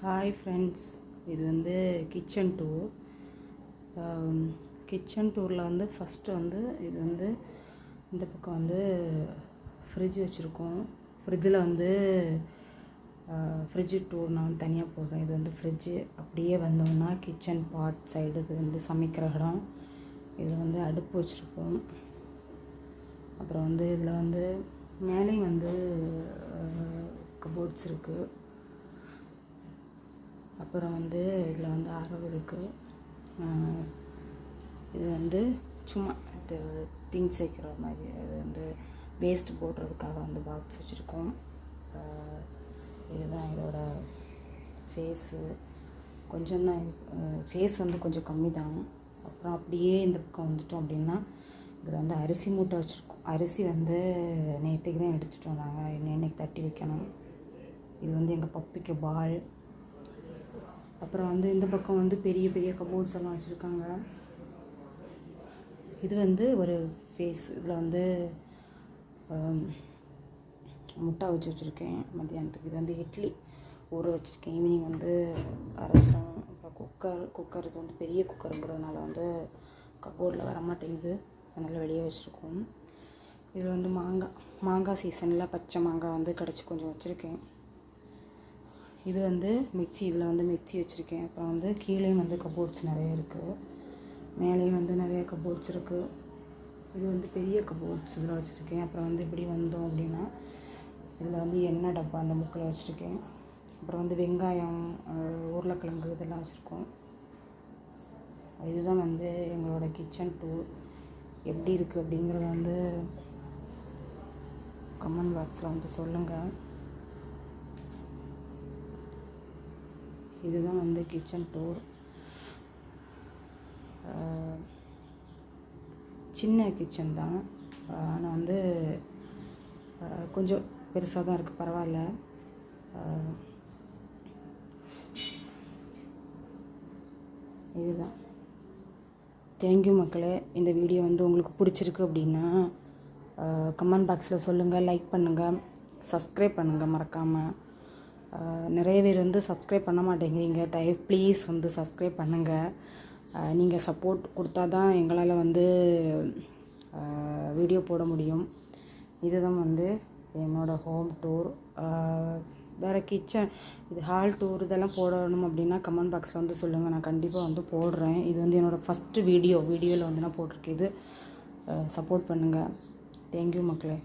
Hi friends, இது வந்து kitchen tour. Kitchen டூரில் வந்து ஃபஸ்ட்டு வந்து இது வந்து இந்த பக்கம் வந்து ஃப்ரிட்ஜ் வச்சுருக்கோம். ஃப்ரிட்ஜில் வந்து ஃப்ரிட்ஜு டூர் நான் வந்து தனியாக போடுறேன். இது வந்து ஃப்ரிட்ஜு. அப்படியே வந்தோம்னா கிச்சன் பார்ட் சைடு இது வந்து சமைக்கிற இடம். இது வந்து அடுப்பு வச்சுருக்கோம். அப்புறம் வந்து இதில் வந்து மேலேயும் வந்து கபோர்ட்ஸ் இருக்குது. அப்புறம் வந்து இதில் வந்து அரவு இருக்குது. இது வந்து சும்மா இது திங்ஸ் வைக்கிற மாதிரி, அது வந்து வேஸ்ட் போடுறதுக்காக வந்து பாக்ஸ் வச்சுருக்கோம். இதுதான் இதோட ஃபேஸு. கொஞ்சம் தான் ஃபேஸ் வந்து கொஞ்சம் கம்மி தான். அப்புறம் அப்படியே இந்த பக்கம் வந்துட்டோம் அப்படின்னா இதில் வந்து அரிசி மூட்டை வச்சுருக்கோம். அரிசி வந்து நேற்றுக்கு தான் எடுத்துகிட்டு வந்தாங்க, இன்னைக்கு தட்டி வைக்கணும். இது வந்து எங்கள் பப்பிக்கு பால். அப்புறம் வந்து இந்த பக்கம் வந்து பெரிய பெரிய கபோர்ட்ஸ் எல்லாம் வச்சுருக்காங்க. இது வந்து ஒரு ஃபேஸ். இதில் வந்து முட்டை வச்சுருக்கேன் மத்தியானத்துக்கு. இது வந்து இட்லி ஊற வச்சுருக்கேன். ஈவினிங் வந்து அரைச்சிடும். அப்புறம் குக்கர் இது வந்து பெரிய குக்கருங்கிறதுனால வந்து கபோர்டில் வரமாட்டேங்குது, அதனால் வெளியே வச்சுருக்கோம். இது வந்து மாங்காய் சீசனில் பச்சை மாங்காய் வந்து கிடச்சி கொஞ்சம் வச்சுருக்கேன். இது வந்து மிக்சி. இதில் வந்து மிக்சி வச்சுருக்கேன். அப்புறம் வந்து கீழேயும் வந்து கபோர்ட்ஸ் நிறைய இருக்குது, மேலேயும் வந்து நிறைய கபோர்ட்ஸ் இருக்குது. இது வந்து பெரிய கபோர்ட்ஸ் இதில் வச்சுருக்கேன். அப்புறம் வந்து இப்படி வந்தோம் அப்படின்னா இதில் வந்து எண்ணெய் டப்பா அந்த முக்கில் வச்சுருக்கேன். அப்புறம் வந்து வெங்காயம், உருளைக்கிழங்கு இதெல்லாம் வச்சுருக்கோம். இதுதான் வந்து எங்களோட கிச்சன் டூர். எப்படி இருக்குது அப்படிங்கிறத வந்து கமெண்ட் பாக்ஸில் வந்து சொல்லுங்கள். இதுதான் வந்து கிச்சன் டூர். சின்ன கிச்சன் தான், ஆனால் வந்து கொஞ்சம் பெருசாக தான் இருக்குது, பரவாயில்ல. இதுதான். தேங்க்யூ மக்களே. இந்த வீடியோ வந்து உங்களுக்கு பிடிச்சிருக்கு அப்படின்னா கமெண்ட் பாக்ஸில் சொல்லுங்கள், லைக் பண்ணுங்கள், சப்ஸ்கிரைப் பண்ணுங்கள் மறக்காமல். நிறைய பேர் வந்து சப்ஸ்கிரைப் பண்ண மாட்டேங்கிறீங்க. ப்ளீஸ் வந்து சப்ஸ்கிரைப் பண்ணுங்கள். நீங்கள் சப்போர்ட் கொடுத்தா தான் எங்களால் வந்து வீடியோ போட முடியும். இதுதான் வந்து என்னோடய ஹோம் டூர். வேறு கிச்சன் இது ஹால் டூர் இதெல்லாம் போடணும் அப்படின்னா கமெண்ட் பாக்ஸில் வந்து சொல்லுங்கள், நான் கண்டிப்பாக வந்து போடுறேன். இது வந்து என்னோடய ஃபஸ்ட்டு வீடியோவில் வந்து நான் போட்டிருக்கேன். இது சப்போர்ட் பண்ணுங்கள். தேங்க்யூ மக்களே.